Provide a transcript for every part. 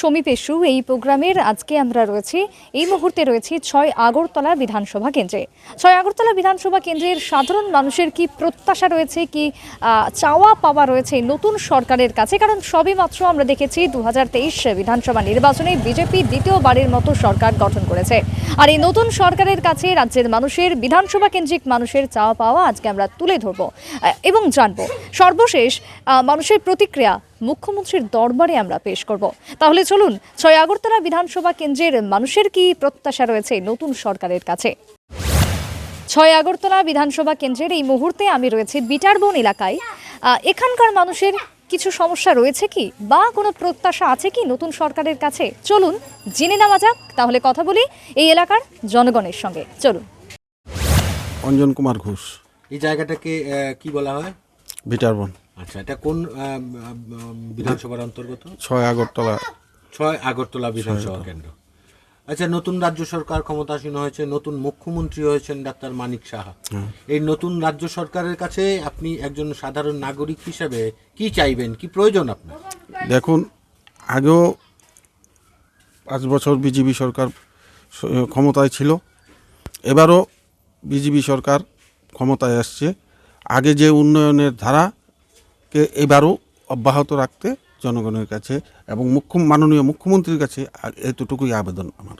সমীপেশু এই প্রোগ্রামের আজকে আমরা রয়েছি এই মুহূর্তে রয়েছি ৬ আগরতলা বিধানসভা কেন্দ্রে। ৬ আগরতলা বিধানসভা কেন্দ্রের সাধারণ মানুষের কি প্রত্যাশা রয়েছে, কি চাওয়া পাওয়া রয়েছে নতুন সরকারের কাছে? কারণ সবে মাত্র আমরা দেখেছি ২০২৩ বিধানসভা নির্বাচনে বিজেপি দ্বিতীয়বারের মতো সরকার গঠন করেছে। আর এই নতুন সরকারের কাছে রাজ্যের মানুষের, বিধানসভা কেন্দ্রিক মানুষের চাওয়া পাওয়া আজকে আমরা তুলে ধরবো এবং জানবো। সর্বশেষ মানুষের প্রতিক্রিয়া মুখ্যমন্ত্রীর দরবারে আমরা পেশ করব। তাহলে চলুন ৬ আগরতলা বিধানসভা কেন্দ্রের মানুষের কি প্রত্যাশা রয়েছে নতুন সরকারের কাছে। ৬ আগরতলা বিধানসভা কেন্দ্রের এই মুহূর্তে আমি রয়েছে বিটারবন এলাকায়। এখানকার মানুষের কিছু সমস্যা রয়েছে কি, বা কোনো প্রত্যাশা আছে কি নতুন সরকারের কাছে? চলুন জেনে নেওয়া যাক। তাহলে কথা বলি এই এলাকার জনগণের সঙ্গে। চলুন। অঞ্জন কুমার ঘোষ। এই জায়গাটাকে কি বলা হয়? বিটারবন। আচ্ছা, এটা কোন বিধানসভার অন্তর্গত? ৬ আগরতলা। ৬ আগরতলা বিধানসভা কেন্দ্র। আচ্ছা, নতুন রাজ্য সরকার ক্ষমতাসীন হয়েছে, নতুন মুখ্যমন্ত্রী হয়েছেন ডাক্তার মানিক সাহা। এই নতুন রাজ্য সরকারের কাছে আপনি একজন সাধারণ নাগরিক হিসেবে কি চাইবেন, কি প্রয়োজন আপনার? দেখুন, আগেও ৫ বছর বিজেপি সরকার ক্ষমতায় ছিল, এবারও বিজেপি সরকার ক্ষমতায় আসছে। আগে যে উন্নয়নের ধারাকে এবারও অব্যাহত রাখতে জনগণের কাছে এবং মাননীয় মুখ্যমন্ত্রীর কাছে এতটুকুই আবেদন আমার।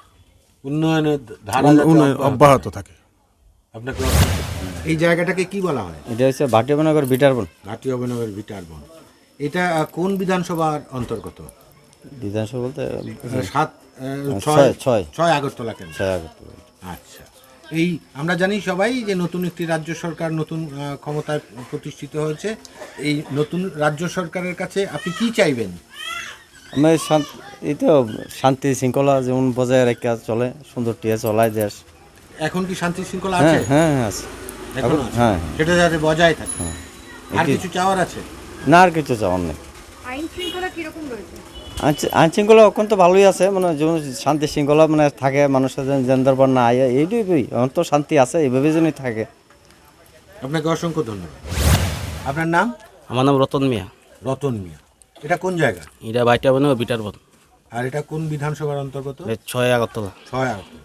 উন্নয়নের ধারা অব্যাহত থাকে। আপনাকে এই জায়গাটাকে কি বলা হয়? এটা হচ্ছে ভাটিয়াবনগর বিটারবন। ভাটিয়াবনগর বিটারবন। এটা কোন বিধানসভার অন্তর্গত? বিধানসভা বলতে ৬ আগরতলা কেন্দ্র। ৬ আগরতলা। আচ্ছা, এই আমরা জানি সবাই যে নতুন একটি রাজ্য সরকার নতুন ক্ষমতায় প্রতিষ্ঠিত হয়েছে। এই নতুন রাজ্য সরকারের কাছে আপনি কি চাইবেন? আমি এই তো শান্তি শৃঙ্খলা যেমন বজায় রেখে চলে, সুন্দর টিয়া চলায় দেশ। এখন কি শান্তি শৃঙ্খলা হ্যাঁ আছে? হ্যাঁ হ্যাঁ আছে। এখন হ্যাঁ, সেটা যাতে বজায় থাকে। আর কিছু চাওয়ার আছে? না, আর কিছু চাওয়ার নেই। আইন শৃঙ্খলা কিরকম রয়েছে? আইন শৃঙ্খলা এখন তো ভালোই আছে, মানে যেমন শান্তি শৃঙ্খলা মানে থাকে, মানুষের যেন দরবার না আয়, এইটুকুই এখন তো শান্তি আছে, এইভাবে জন্যই থাকে। আপনাকে অসংখ্য ধন্যবাদ। আপনার নাম? আমার নাম রতন মিয়া। রতন মিয়া। এটা কোন জায়গা? এটা ভাটিয়াবন বিটারবন। আর এটা কোন বিধানসভার অন্তর্গত? ৬ আগরতলা। ৬ আগরতলা।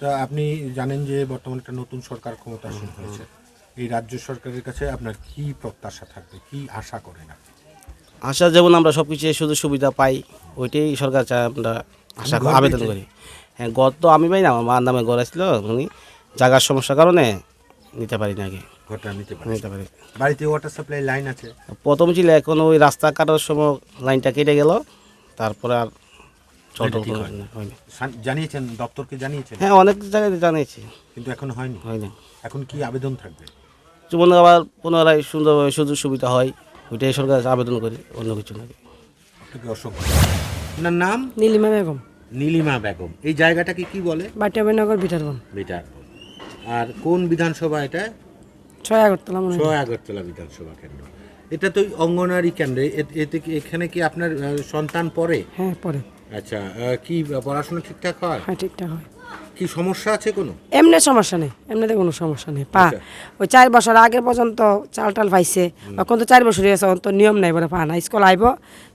তা আপনি জানেন যে বর্তমানে একটা নতুন সরকার ক্ষমতাসীন হয়েছে। এই রাজ্য সরকারের কাছে আপনার কি প্রত্যাশা থাকবে, কি আশা করেন আপনি? আশা যেমন আমরা সব কিছু সুযোগ সুবিধা পাই, ওইটাই সরকার চায়, আমরা আশা আবেদন করি। হ্যাঁ, ঘর তো আমি পাই না, আমার মার নামে ঘর আসছিল, উনি জায়গার সমস্যার কারণে নিতে পারি না। আগে ঘরটা নিতে পারি। বাড়িতে ওয়াটার সাপ্লাই লাইন আছে? প্রথম ছিল, এখন ওই রাস্তা কাটার সময় লাইনটা কেটে গেল, তারপরে আর হয়নি। জানিয়েছেন, দপ্তরকে জানিয়েছেন? হ্যাঁ, অনেক জায়গায় জানিয়েছি, কিন্তু এখন হয়নি। এখন কি আবেদন থাকবে? যেমন আবার পুনরায় সুন্দরভাবে সুযোগ সুবিধা হয়, ওইটাই সরকার আবেদন করি, অন্য কিছু নাকি। আপনাকে অসংখ্য। আপনার নাম? নীলিমা বেগম। নীলিমা বেগম। এই জায়গাটাকে কি বলে? ভাটিয়াবনগর বিটারবন। বিটারবন। আর কোন বিধানসভা এটা? ৬ আগরতলা। ৬ আগরতলা বিধানসভা কেন্দ্র। এটা তো অঙ্গনওয়াড়ি কেন্দ্রে। এখানে কি আপনার সন্তান পড়ে? হ্যাঁ, পড়ে। আচ্ছা, কি পড়াশোনা ঠিকঠাক হয়? হ্যাঁ, ঠিকঠাক হয়। কি সমস্যা আছে কোনো? এমনি সমস্যা নেই, এমনিতে কোনো সমস্যা নেই। ওই ৪ বছর আগে পর্যন্ত চাল টাল পাইছে, এখন তো 4 বছর হয়েছে, তো নিয়ম নাই, বলে পা না। স্কুল আইব,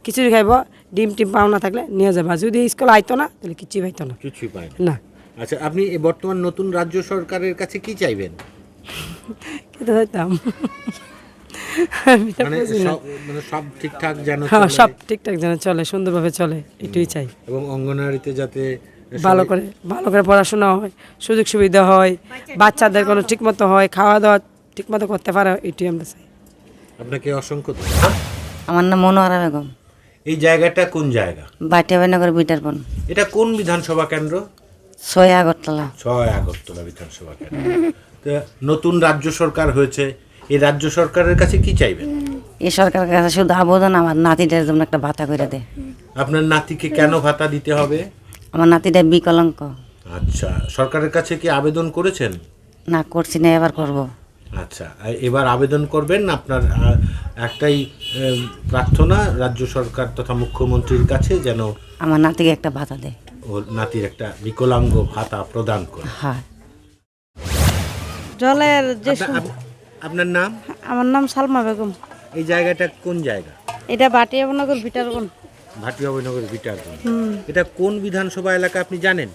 খিচুড়ি খাইব, ডিম টিম পাও না থাকলে নিয়ে যাবা। যদি স্কুল আইতো না তাহলে কিছুই পাইতো না। কিছুই পায় না। আচ্ছা, আপনি বর্তমান নতুন রাজ্য সরকারের কাছে কি চাইবেন? খেতে চাইতাম মানে সব ঠিকঠাক যেন হ্যাঁ, সব ঠিকঠাক যেন চলে, সুন্দরভাবে চলে, এটাই চাই। এবং অঙ্গনওয়াড়িতে যাতে ভালো করে পড়াশোনা হয়, সুযোগ সুবিধা হয়, বাচ্চাদের কোনো ঠিকমতো হয়, খাওয়া দাওয়া ঠিকমতো করতে পারে, এটাই আমরা চাই। আপনাকে অসংখ্য ধন্যবাদ। আমার নাম মনোয়ারা বেগম। এই জায়গাটা কোন জায়গা? ভাটিয়াবনগর বিটারবন। এটা কোন বিধানসভা কেন্দ্র? ৬ আগরতলা। ৬ আগরতলা বিধানসভা কেন্দ্র। তা নতুন রাজ্য সরকার হয়েছে, এই রাজ্য সরকারের কাছে কি চাইবেন? এই সরকারের কাছে শুধু আবেদন, আমার নাতিটার জন্য একটা ভাতা করে দে। আপনার নাতিকে কেন ভাতা দিতে হবে? আমার নাতিটা বিকলাঙ্গ। আচ্ছা, সরকারের কাছে কি আবেদন করেছেন? না, করছি না, এবার করব। আচ্ছা, এবার আবেদন করবেন। আপনার একটাই প্রার্থনা রাজ্য সরকার তথা মুখ্যমন্ত্রীর কাছে যেন আমার নাতিকে একটা ভাতা দে, ও নাতির একটা বিকলাঙ্গ ভাতা প্রদান করে। হ্যাঁ। জলের যে আপনার নাম? আমার নাম সালমা বেগম। এই জায়গাটা কোন জায়গা? এটা ভাটিয়াবনগর বিটারবন। ভাটিয়া অভয়নগর বিটারবন। এটা কোন বিধানসভা এলাকা আপনি জানেন?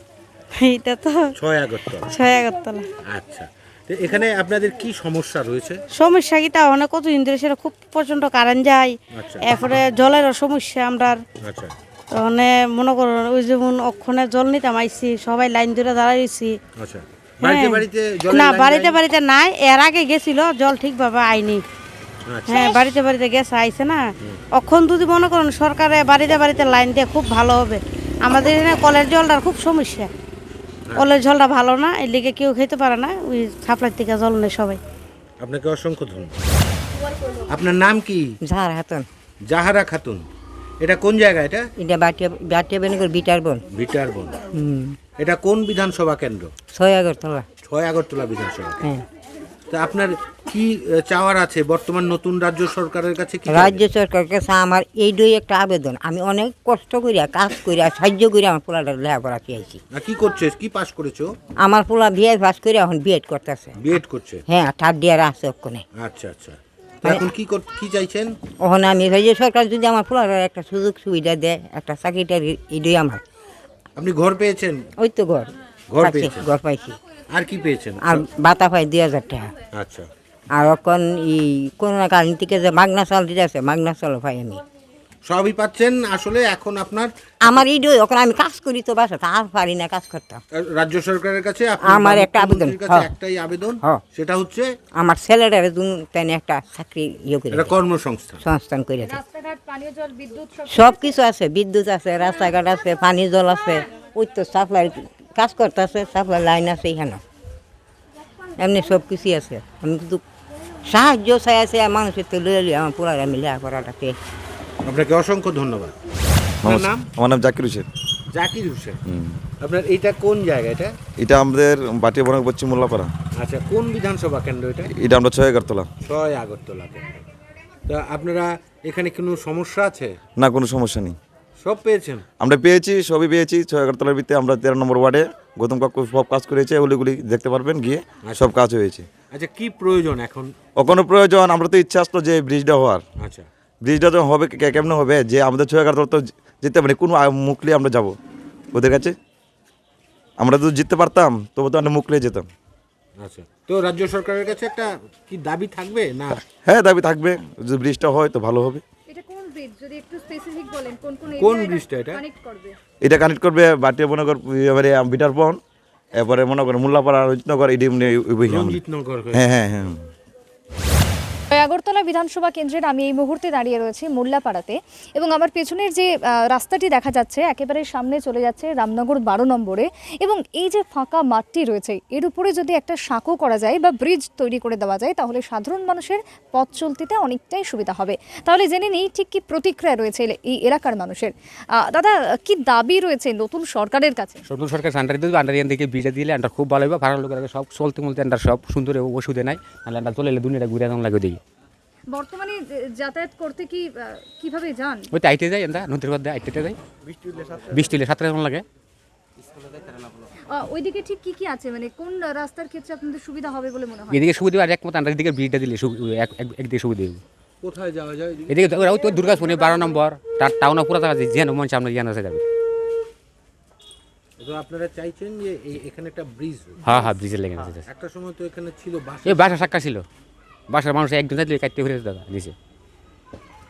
এটা তো 6 আগরতলা। 6 আগরতলা। আচ্ছা, তো এখানে আপনাদের কি সমস্যা রয়েছে? সমস্যা কি তা অনেক কতদিন ধরে সেটা খুব প্রচন্ড কারেন্ট যায়, আচ্ছা এরপরে জলেরও সমস্যা আমরা। আচ্ছা মানে মনে করুন ওই যেমন অক্ষণে জল নিতাম আইসি, সবাই লাইন ধরে দাঁড়াইছি। আচ্ছা, বাড়িতে বাড়িতে জলের না, লাইন বাড়িতে যায়নি? বাড়িতে নাই, এর আগে গেছিল জল ঠিকভাবে আইনি। আচ্ছা হ্যাঁ, বাড়িতে বাড়িতে গেছে, আইছে না। অক্ষণ যদি মনে করুন সরকারে বাড়িতে বাড়িতে লাইন দিয়ে খুব ভালো হবে। আমাদের এখানে কলের জলটার খুব সমস্যা, কলের জলটা ভালো না, এর লিগে কেউ খেতে পারে না, ওই সাপ্লাই থেকে জল নেই সবাই। আপনাকে অসংখ্য ধন্যবাদ। আপনার নাম কি? ঝাড় হাতন জাহারা খাতুন। এটা কোন জায়গা? এটা এটা বাটিয়া বেনগর বিটার বোন। বিটারবন। এটা কোন বিধানসভা কেন্দ্র? 6 আগরতলা। 6 আগরতলা বিধানসভা কেন্দ্র। হ্যাঁ, তা আপনার কি চাওয়ার আছে বর্তমান নতুন রাজ্য সরকারের কাছে? কি রাজ্য সরকারের কাছে আমার এইটাই একটা আবেদন। আমি অনেক কষ্ট করিয়া কাজ করিয়া সাহায্য করে আমার পোলাটা লেখাপড়া পেয়েছি। আর কি করছে? কি পাস করেছো? আমার পোলা বিএ পাস করে এখন বিএড করতেছে। বিএড করছে। হ্যাঁ, 3rd ইয়ার আছে ওখানে। আচ্ছা আচ্ছা, তো এখন কি চাইছেন? ওখানে আমি রাজ্য সরকার যদি আমার পোলার একটা সুযোগ সুবিধা দেয়, একটা চাকরিটা, এইটাই আমার। আপনি ঘর পেয়েছেন? ওই তো ঘর ঘর পাইছি, পেয়েছেন? ঘর পাইছি। আর কি পেয়েছেন? আর বাতা পাই 2000 টাকা। আচ্ছা আর এখন এই করোনা কালীন থেকে যে মাগনা চাল দিতে আছে, মাগনা চালও পাই আমি। সবই পাচ্ছেন। আসলে এখন আপনার আমার এইটাই, ওখানে আমি কাজ করি তো বাসা, আর পারি না কাজ করতাম। রাজ্য সরকারের কাছে আপনার আমার একটা আবেদন। মুখ্যমন্ত্রীর কাছে হ্যাঁ। একটাই আবেদন, হ্যাঁ। সেটা হচ্ছে আমার ছেলেটার তাই একটা চাকরি করে এটা কর্মসংস্থান। সংস্থান করে দেয়। রাস্তাঘাট, পানীয় জল, বিদ্যুৎ সব কিছু আছে, বিদ্যুৎ আছে, রাস্তাঘাট আছে, পানি জল আছে, ওই তো সাপ্লাই কাজ করতেছে, সাপ্লাই লাইন আছে এখানে, এমনি সব কিছুই আছে। আমি কিন্তু সাহায্য চাই আছে মানুষের তো লইলি আমার পুরা আমি লেখাপড়াটা পেয়েছি। আপনাকে অসংখ্য ধন্যবাদ। আপনার নাম? আমার নাম জাকির হোসেন। জাকির হোসেন। আপনার এটা কোন জায়গা? এটা এটা আমাদের বাটিয়া বনাক পশ্চিম মোল্লাপাড়া। আচ্ছা, কোন বিধানসভা কেন্দ্র এটা? এটা আমরা 6 আগরতলা। 6 আগরতলা কেন্দ্র। তা আপনারা এখানে কোনো সমস্যা আছে? না, কোনো সমস্যা নেই, সব পেয়েছেন? আমরা পেয়েছি, সবই পেয়েছি। 6 আগরতলার ভিতরে আমরা 13 নম্বর ওয়ার্ডে গৌতম কাকু সব কাজ করেছে, ওগুলি দেখতে পারবেন গিয়ে, সব কাজ হয়েছে। আচ্ছা, কি প্রয়োজন এখন? ওখানে প্রয়োজন, আমরা তো ইচ্ছা আসতো যে ব্রিজটা হওয়ার। আচ্ছা, ব্রিজটা যখন হবে কেমন হবে, যে আমাদের 6 আগরতলা তো যেতে পারি, কোন মুখলে আমরা যাব ওদের কাছে? আমরা তো জিততে পারতাম, তবু তো আমরা মুখলে যেতাম। আচ্ছা, তো রাজ্য সরকারের কাছে একটা কি দাবি থাকবে না? হ্যাঁ, দাবি থাকবে, যদি ব্রিজটা হয় তো ভালো হবে। এটা কোন ব্রিজ যদি একটু স্পেসিফিক বলেন, কোন কোন কোন এরিয়া ব্রিজটা এটা? কানেক্ট করবে? এটা কানেক্ট করবে বাটিয়া বনগর, এবারে বিটারবন, এরপরে মনে করেন মোল্লাপাড়া, রঞ্জিতনগর, এটি রঞ্জিতনগর হয়ে। হ্যাঁ হ্যাঁ হ্যাঁ। আগরতলা বিধানসভা কেন্দ্রের আমি এই মুহূর্তে দাঁড়িয়ে রয়েছি মোল্লাপাড়াতে, এবং আমার পেছনের যে রাস্তাটি দেখা যাচ্ছে একেবারে সামনে চলে যাচ্ছে রামনগর 12 নম্বরে, এবং এই যে ফাঁকা মাঠটি রয়েছে এর উপরে যদি একটা সাঁকো করা যায় বা ব্রিজ তৈরি করে দেওয়া যায়, তাহলে সাধারণ মানুষের পথ চলতিতে অনেকটাই সুবিধা হবে। তাহলে জেনে নিই ঠিক কি প্রতিক্রিয়া রয়েছে এই এলাকার মানুষের। দাদা, কি দাবি রয়েছে নতুন সরকারের কাছে? নতুন সরকার আন্ডারে দিবে, আন্ডার দিকে ব্রিজে দিলে আন্ডার খুব ভালো হবে, ভাড়া লোকের সব চলতে মলতে আন্ডার সব সুন্দর ওষুধে নাই, নাহলে আন্ডার চলে এলে দুনিয়াটা ঘুরে যেমন লাগে দিই। বর্তমানে যাতায়াত করতে কিভাবে যান? ওই তো আইতে যাই, আমরা নদীর মধ্যে আইতে যাই, বৃষ্টি হলে 7টা যেমন লাগে। ওইদিকে ঠিক কি আছে, মানে কোন রাস্তার ক্ষেত্রে আপনাদের সুবিধা হবে বলে মনে হয়? এদিকে সুবিধা আর একমত আন্ডার দিকে ব্রিজটা দিলে একদিকে সুবিধা হবে। কোথায় যাওয়া যায়? এদিকে ওই তো দুর্গাপুর 12 নম্বর টাউনে পুরো জায়গা যেন মন সামনে জ্ঞান আছে যাবে। তো আপনারা চাইছেন যে এখানে একটা ব্রিজ? হ্যাঁ হ্যাঁ, ব্রিজের লেগে আছে। একটা সময় তো এখানে ছিল বাস। এই বাসা সাক্কা ছিল, বাসার মানুষ একজন যাইলে কাটতে ফিরে দাদা নিচে,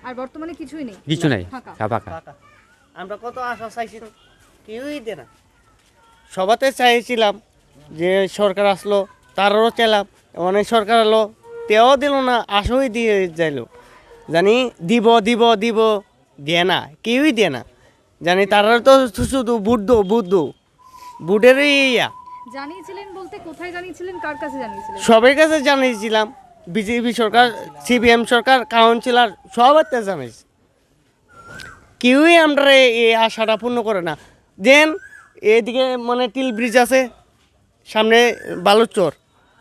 আর বর্তমানে কিছুই নেই, কিছু নাই, ফাঁকা। ফাঁকা। আমরা কত আশা চাইছিলাম, কেউই দে না। সবাতে চাইছিলাম যে সরকার আসলো, তারও চাইলাম, অনেক সরকার এলো, তেও দিল না, আশাই দিয়ে যাইলো। জানি দিব দিব দিব, দিয়ে না, কেউই দিয়ে না। জানি তারা তো শুধু বুডেরই ইয়া। জানিয়েছিলেন বলতে কোথায় জানিয়েছিলেন, কার কাছে জানিয়েছিলেন? সবার কাছে জানিয়েছিলাম, বিজেপি সরকার, সিপিএম সরকার, কাউন্সিলর সবার কাছে জানিয়েছি, কেউই আমরা এই আশাটা পূর্ণ করে না। দেন এদিকে মানে টিল ব্রিজ আছে, সামনে বালুচর,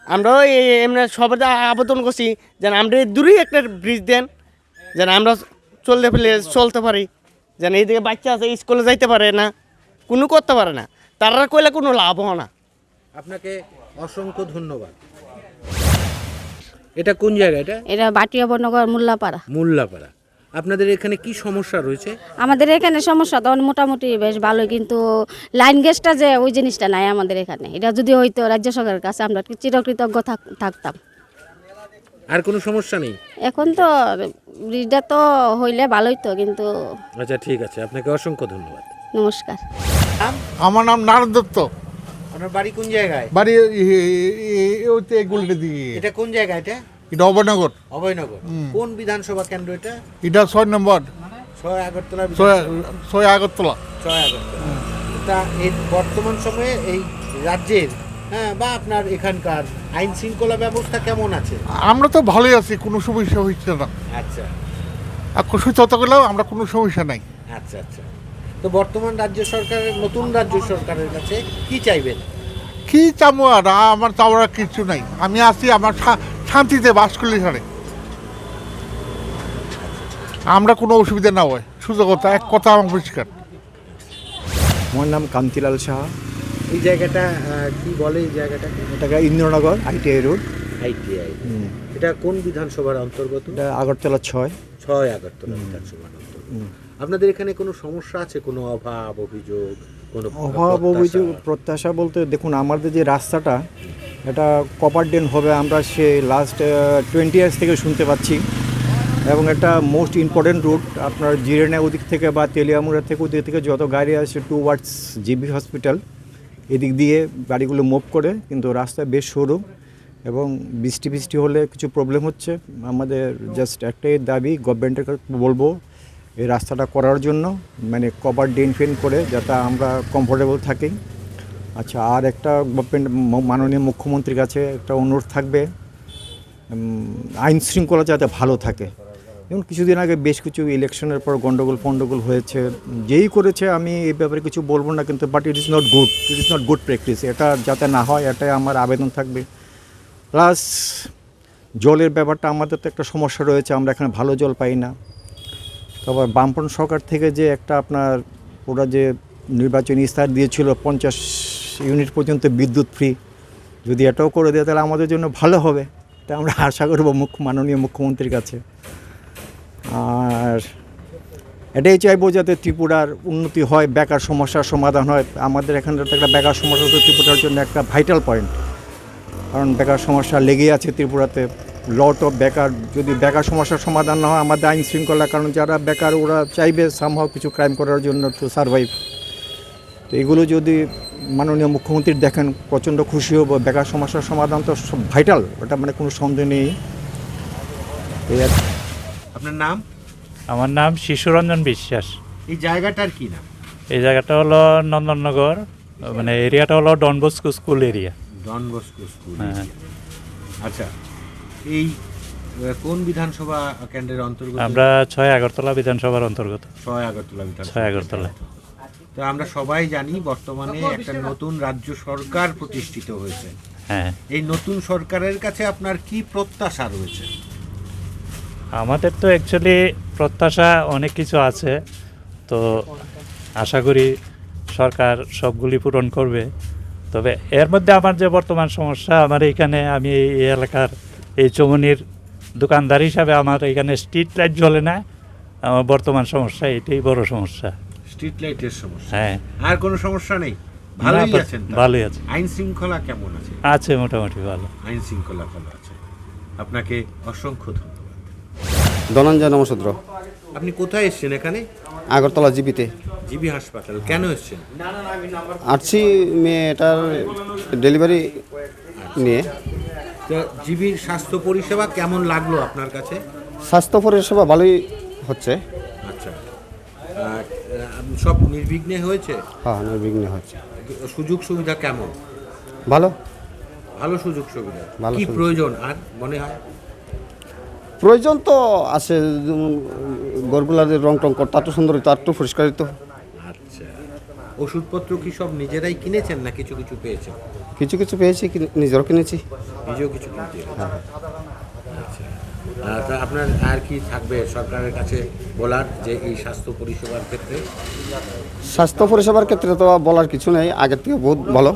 আমরাও এমনি সবার আবেদন করছি যেন আমরা দূরেই একটা ব্রিজ দেন, যেন আমরা চলতে পারি, যেন এইদিকে বাচ্চা আছে স্কুলে যাইতে পারে না, কোনো করতে পারে না, তারা কইলে কোনো লাভ হয় না। আপনাকে অসংখ্য ধন্যবাদ। এটা কোন জায়গা? এটা এটা বাটিয়া বনগর মোল্লাপাড়া। মোল্লাপাড়া। আপনাদের এখানে কি সমস্যা রয়েছে? আমাদের এখানে সমস্যা তো মোটামুটি বেশ ভালো, কিন্তু লাইন গ্যাসটা যে ওই জিনিসটা নাই আমাদের এখানে। এটা যদি হইতো রাজ্য সরকারের কাছে আমরা চিরকৃতজ্ঞ থাকতাম। আর কোনো সমস্যা নেই? এখন তো ব্রিজটা তো হইলে ভালোই তো, কিন্তু আচ্ছা ঠিক আছে, আপনাকে অসংখ্য ধন্যবাদ। নমস্কার। আমার নাম নারায়ণ দত্ত। আপনার বাড়ি কোন জায়গায়? বাড়ি ওইতে গুলটে দিকে। এটা কোন জায়গা? এটা এটা অভয়নগর। অভয়নগর। কোন বিধানসভা কেন্দ্র এটা? এটা 6 নম্বর 6 আগরতলা। 6 আগরতলা। 6 আগরতলা। তা এই বর্তমান সময়ে এই রাজ্যের বা আপনার এখানকার আইন শৃঙ্খলা ব্যবস্থা কেমন আছে? আমরা তো ভালোই আছি, কোনো সমস্যা হচ্ছে না। আচ্ছা আর সুস্থতা করলেও আমরা কোনো সমস্যা নাই। আচ্ছা আচ্ছা। তো বর্তমান রাজ্য সরকারের, নতুন রাজ্য সরকারের কাছে কি চাইবেন? কি চাবো আর, আমার চাওয়ার কিছু নাই। আমি আছি আমার শান্তিতে বাস করলে ছাড়ে আমরা কোনো অসুবিধা না হয়। সুযোগতা এক কথা আমার পরিষ্কার। আমার নাম কান্তিলাল সাহা। এই জায়গাটা কি বলে? এই জায়গাটাকে এটাকে ইন্দ্রনগর ITI রোড। ITI। এটা কোন বিধানসভার অন্তর্গত? এটা আগরতলা 6 আগরতলা বিধানসভার অন্তর্গত। আপনাদের এখানে কোনো সমস্যা আছে? কোনো অভাব অভিযোগ? কোনো অভাব অভিযোগ প্রত্যাশা বলতে দেখুন, আমাদের যে রাস্তাটা এটা কপার ড্রেন হবে, আমরা সে লাস্ট 20 ইয়ার্স থেকে শুনতে পাচ্ছি। এবং একটা মোস্ট ইম্পর্টেন্ট রুট আপনার জিরেনা ওদিক থেকে বা তেলিয়ামুড়া থেকে ওদিক থেকে যত গাড়ি আসে টুয়ার্ডস জিবি হসপিটাল, এদিক দিয়ে গাড়িগুলো মুভ করে, কিন্তু রাস্তা বেশ সরু এবং বৃষ্টি হলে কিছু প্রবলেম হচ্ছে। আমাদের জাস্ট একটাই দাবি, গভর্নমেন্টের কাছে বলবো এই রাস্তাটা করার জন্য, মানে কভার ড্রেন ফেন করে যাতে আমরা কমফোর্টেবল থাকি। আচ্ছা, আর একটা গভর্নমেন্ট মাননীয় মুখ্যমন্ত্রীর কাছে একটা অনুরোধ থাকবে, আইন শৃঙ্খলা যাতে ভালো থাকে। যেমন কিছুদিন আগে বেশ কিছু ইলেকশনের পর গন্ডগোল হয়েছে, যেই করেছে আমি এই ব্যাপারে কিছু বলবো না, কিন্তু but it is not good practice. এটা যাতে না হয় এটাই আমার আবেদন থাকবে। প্লাস জলের ব্যাপারটা আমাদের তো একটা সমস্যা রয়েছে, আমরা এখানে ভালো জল পাই না। তারপর বামপন্থী সরকার থেকে যে একটা আপনার ওরা যে নির্বাচনী ইস্তাহার দিয়েছিল 50 ইউনিট পর্যন্ত বিদ্যুৎ ফ্রি, যদি এটাও করে দেয় তাহলে আমাদের জন্য ভালো হবে। এটা আমরা আশা করব মাননীয় মুখ্যমন্ত্রীর কাছে। আর এটাই চাইবো যাতে ত্রিপুরার উন্নতি হয়, বেকার সমস্যার সমাধান হয়। আমাদের এখানে একটা বেকার সমস্যা তো ত্রিপুরার জন্য একটা ভাইটাল পয়েন্ট, কারণ বেকার সমস্যা লেগেই আছে ত্রিপুরাতে। লট অফ বেকার, যদি বেকার সমস্যার সমাধান না হয় আমাদের আইন শৃঙ্খলা, কারণ যারা বেকার ওরা চাইবে সামহাও কিছু ক্রাইম করার জন্য টু সারভাইভ। তো এগুলো যদি মাননীয় মুখ্যমন্ত্রী দেখেন প্রচণ্ড খুশি হব। বেকার সমস্যার সমাধান তো ভাইটাল, ওটা মানে কোনো সন্দেহ নেই। আপনার নাম? আমার নাম শিশুরঞ্জন বিশ্বাস। এই জায়গাটার কি নাম? এই জায়গাটা হলো নন্দননগর, মানে এরিয়াটা হলো Don Bosco school area. Don Bosco school. হ্যাঁ। আচ্ছা, এই কোন বিধানসভা কেন্দ্রের অন্তর্গত? আমরা 6 আগরতলা বিধানসভার অন্তর্গত। 6 আগরতলা বিধানসভা। 6 আগরতলা। তো আমরা সবাই জানি বর্তমানে একটা নতুন রাজ্য সরকার প্রতিষ্ঠিত হয়েছে। হ্যাঁ। এই নতুন সরকারের কাছে আপনার কি প্রত্যাশা রয়েছে? আমাদের তো অ্যাকচুয়ালি প্রত্যাশা অনেক কিছু আছে, তো আশা করি সরকার সবগুলি পূরণ করবে। তবে এর মধ্যে আমার যে বর্তমান সমস্যা, আমার এইখানে, আমি এই এলাকার এই চৌমনির দোকানদার হিসাবে আমার এখানে স্ট্রিট লাইট জ্বলে না। আমার বর্তমান সমস্যা এটাই বড় সমস্যা। স্ট্রিট লাইটের সমস্যা? হ্যাঁ। আর কোনো সমস্যা নেই? ভালোই আছেন? ভালোই আছে। আইন শৃঙ্খলা কেমন আছে? আছে, মোটামুটি ভালো। আইন শৃঙ্খলা ভালো আছে। আপনাকে অসংখ্য ধন্যবাদ। ধনঞ্জয় নমশূদ্র। আপনি কোথায় এসেছেন? এখানে আগরতলা জিবিতে। জিবি হাসপাতাল কেন এসেছেন? আসছি মেয়েটার ডেলিভারি নিয়ে। জিবির স্বাস্থ্য পরিষেবা কেমন লাগলো আপনার কাছে? স্বাস্থ্য পরিষেবা ভালোই হচ্ছে। আচ্ছা, সব নির্বিঘ্নে হয়েছে? হ্যাঁ, নির্বিঘ্নে হচ্ছে। সুযোগ সুবিধা কেমন? ভালো ভালো সুযোগ সুবিধা। ভালো কি প্রয়োজন আর মনে হয়? প্রয়োজন তো আছে, গরগুলার রং টং তার তো সুন্দর, তার তো পরিষ্কারিত। আচ্ছা, ওষুধপত্র কি সব নিজেরাই কিনেছেন না কিছু কিছু পেয়েছেন? কিছু কিছু পেয়েছি, নিজেরও কিনেছি। নিজেও কিছু কিনতে? আচ্ছা, তা আপনার আর কি থাকবে সরকারের কাছে বলার, যে এই স্বাস্থ্য পরিষেবার ক্ষেত্রে? স্বাস্থ্য পরিষেবার ক্ষেত্রে তো বলার কিছু নেই, আগের থেকে বহুত ভালো।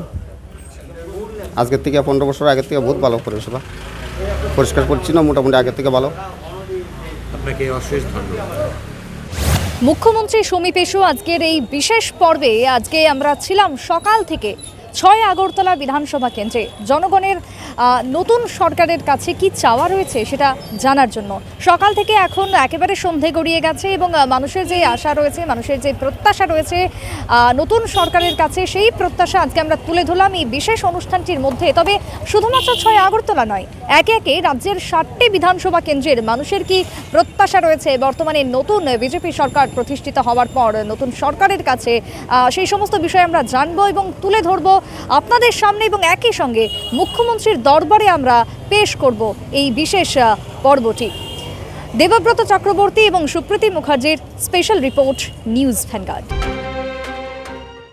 আজকের থেকে 15 বছর আগের থেকে বহুত ভালো পরিষেবা, পরিষ্কার পরিচ্ছন্ন মোটামুটি আগের থেকে ভালো। আপনাকে অশেষ ধন্যবাদ। মুখ্যমন্ত্রী সমীপ এসো আজকের এই বিশেষ পর্বে আজকে আমরা ছিলাম সকাল থেকে 6 আগরতলা বিধানসভা কেন্দ্রে জনগণের নতুন সরকারের কাছে কি চাওয়া রয়েছে সেটা জানার জন্য। সকাল থেকে এখন একেবারে সন্ধে গড়িয়ে গেছে এবং মানুষের যে আশা রয়েছে, মানুষের যে প্রত্যাশা রয়েছে নতুন সরকারের কাছে, সেই প্রত্যাশা আজকে আমরা তুলে ধরলাম এই বিশেষ অনুষ্ঠানটির মধ্যে। তবে শুধুমাত্র 6 আগরতলা নয়, একে একে রাজ্যের 7টি বিধানসভা কেন্দ্রের মানুষের কি প্রত্যাশা রয়েছে বর্তমানে নতুন বিজেপি সরকার প্রতিষ্ঠিত হওয়ার পর নতুন সরকারের কাছে, সেই সমস্ত বিষয় আমরা জানবো এবং তুলে ধরবো আপনাদের সামনে এবং একই সঙ্গে মুখ্যমন্ত্রীর দরবারে আমরা পেশ করব এই বিশেষ পর্বটি। দেবব্রত চক্রবর্তী এবং সুপ্রীতি মুখার্জির স্পেশাল রিপোর্ট, নিউজ ভ্যানগার্ড।